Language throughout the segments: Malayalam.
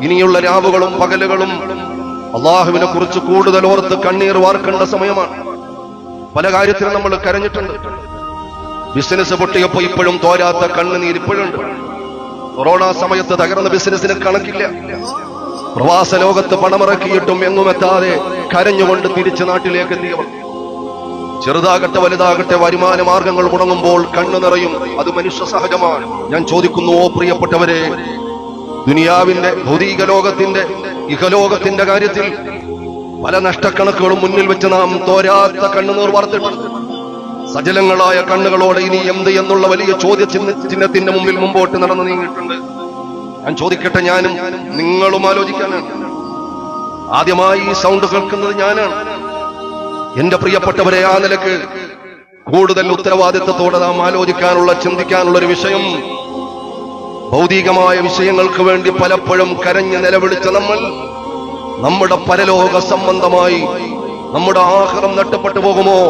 ഇനിയുള്ള രാവുകളും പകലുകളും അള്ളാഹുവിനെ കുറിച്ച് കൂടുതൽ ഓർത്ത് കണ്ണീർ വാർക്കേണ്ട സമയമാണ്. പല കാര്യത്തിലും നമ്മൾ കരഞ്ഞിട്ടുണ്ട്. ബിസിനസ് പൊട്ടിയപ്പോ ഇപ്പോഴും തോരാത്ത കണ്ണുനീർ ഇപ്പോഴുണ്ട്. കൊറോണ സമയത്ത് തകർന്ന ബിസിനസിന് കണക്കില്ല. പ്രവാസ ലോകത്ത് പണമിറക്കിയിട്ടും എങ്ങുമെത്താതെ കരഞ്ഞുകൊണ്ട് തിരിച്ച് നാട്ടിലേക്ക് എത്തിയവർ. ചെറുതാകട്ടെ വലുതാകട്ടെ വരുമാന മാർഗങ്ങൾ മുടങ്ങുമ്പോൾ കണ്ണു നിറയും. അത് മനുഷ്യ സഹജമാണ്. ഞാൻ ചോദിക്കുന്നു, ഓ പ്രിയപ്പെട്ടവരെ, ദുനിയാവിന്റെ ഭൗതിക ലോകത്തിന്റെ ഇഹലോകത്തിന്റെ കാര്യത്തിൽ പല നഷ്ടക്കണക്കുകളും മുന്നിൽ വെച്ച് നാം തോരാത്ത കണ്ണുനീർ വാർത്തിട്ടുണ്ട്. സജലങ്ങളായ കണ്ണുകളോടെ ഇനി എന്ത് എന്നുള്ള വലിയ ചോദ്യചിഹ്നത്തിന്റെ മുമ്പിൽ മുമ്പോട്ട് നടന്നു നീങ്ങിയിട്ടുണ്ട്. ഞാൻ ചോദിക്കട്ടെ, ഞാനും നിങ്ങളും ആലോചിക്കാനാണ്. ആദ്യമായി ഈ സൗണ്ട് കേൾക്കുന്നത് ഞാനാണ്. എന്റെ പ്രിയപ്പെട്ടവരെ, ആ നിലക്ക് കൂടുതൽ ഉത്തരവാദിത്വത്തോടെ നാം ആലോചിക്കാനുള്ള, ചിന്തിക്കാനുള്ള ഒരു വിഷയം, ഭൗതികമായ വിഷയങ്ങൾക്ക് വേണ്ടി പലപ്പോഴും കരഞ്ഞ് നിലവിളിച്ച നമ്മൾ നമ്മുടെ പരലോക സംബന്ധമായി നമ്മുടെ ആഖിറം നഷ്ടപ്പെട്ടു പോകുമോ,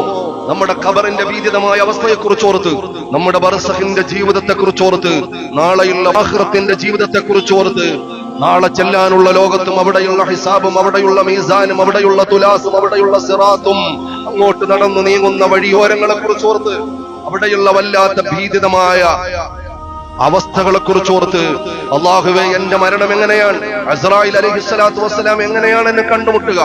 നമ്മുടെ ഖബറിന്റെ ഭീതിതമായ അവസ്ഥയെക്കുറിച്ച് ഓർത്ത്, നമ്മുടെ ബർസഖിന്റെ ജീവിതത്തെക്കുറിച്ച് ഓർത്ത്, നാളെയുള്ള ആഖിറത്തിന്റെ ജീവിതത്തെക്കുറിച്ച് ഓർത്ത്, നാളെ ചെല്ലാനുള്ള ലോകത്തും അവിടെയുള്ള ഹിസാബും അവിടെയുള്ള മീസാനും അവിടെയുള്ള തുലാസും അവിടെയുള്ള സിറാത്തും അങ്ങോട്ട് നടന്നു നീങ്ങുന്ന വഴിയോരങ്ങളെ കുറിച്ച് ഓർത്ത്, അവിടെയുള്ള വല്ലാത്ത ഭീതിതമായ അവസ്ഥകളെ കുറിച്ചോർത്ത്, അല്ലാഹുവേ എന്റെ മരണം എങ്ങനെയാണ്, അസ്രായിൽ അലൈഹിസ്സലാത്തു വസ്സലാം എങ്ങനെയാണ് എന്നെ കണ്ടുമുട്ടുക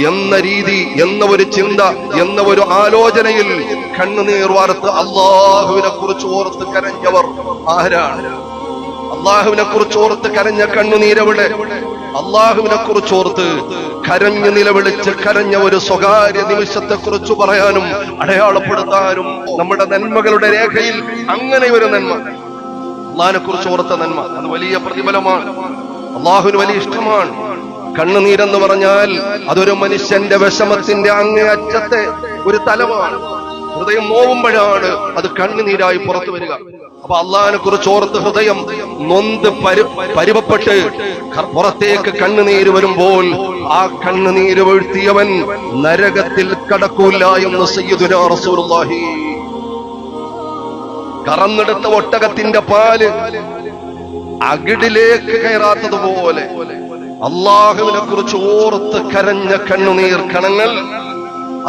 എന്ന രീതി, എന്ന ഒരു ചിന്ത, എന്ന ഒരു ആലോചനയിൽ കണ്ണുനീർ വാർത്ത് അല്ലാഹുവിനെ കുറിച്ച് ഓർത്ത് കരഞ്ഞവർ ആരാണ്? അല്ലാഹുവിനെ കുറിച്ച് ഓർത്ത് കരഞ്ഞ കണ്ണുനീരവിടെ? അല്ലാഹുവിനെ കുറിച്ച് ഓർത്ത് കരഞ്ഞു നിലവിളിച്ച് കരഞ്ഞ ഒരു സ്വകാര്യ നിമിഷത്തെ കുറിച്ച് പറയാനും അടയാളപ്പെടുത്താനും നമ്മുടെ നന്മകളുടെ രേഖയിൽ അങ്ങനെ ഒരു നന്മ, അള്ളാഹിനെ കുറിച്ച് ഓർത്ത നന്മ, അത് വലിയ പ്രതിഫലമാണ്. അള്ളാഹുവിന് വലിയ ഇഷ്ടമാണ്. കണ്ണുനീരെന്ന് പറഞ്ഞാൽ അതൊരു മനുഷ്യന്റെ വിഷമത്തിന്റെ അങ്ങേയറ്റത്തെ ഒരു തലമാണ്. ഹൃദയം നോവുമ്പോഴാണ് അത് കണ്ണുനീരായി പുറത്തു വരിക. അപ്പൊ അള്ളാഹിനെ കുറിച്ച് ഓർത്ത് ഹൃദയം നൊന്ത് പരിവപ്പെട്ട് പുറത്തേക്ക് കണ്ണുനീര് വരുമ്പോൾ ആ കണ്ണുനീര് വീഴ്ത്തിയവൻ നരകത്തിൽ കടക്കൂല എന്ന് സയ്യിദുനാ റസൂലുള്ളാഹി. കറന്നെടുത്ത ഒട്ടകത്തിന്റെ പാല് അകിടിലേക്ക് കയറാത്തതുപോലെ അള്ളാഹുവിനെ കുറിച്ച് ഓർത്ത് കരഞ്ഞ കണ്ണുനീർ കണങ്ങൾ,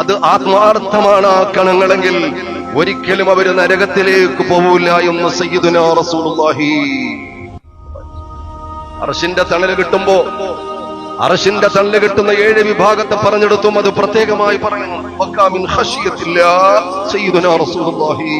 അത് ആത്മാർത്ഥമാണ് ആ കണങ്ങളെങ്കിൽ ഒരിക്കലും അവര് നരകത്തിലേക്ക് പോവില്ല എന്ന് സയ്യിദുനാ റസൂലുള്ളാഹി. അർശിന്റെ തണല് കിട്ടുമ്പോ, അർശിന്റെ തണല് കിട്ടുന്ന 7 വിഭാഗത്തെ പറഞ്ഞെടുത്തും അത് പ്രത്യേകമായി പറയുന്നു. വക്കാമിൻ ഖശിയത്തില്ലാ സയ്യിദുനാ റസൂലുള്ളാഹി.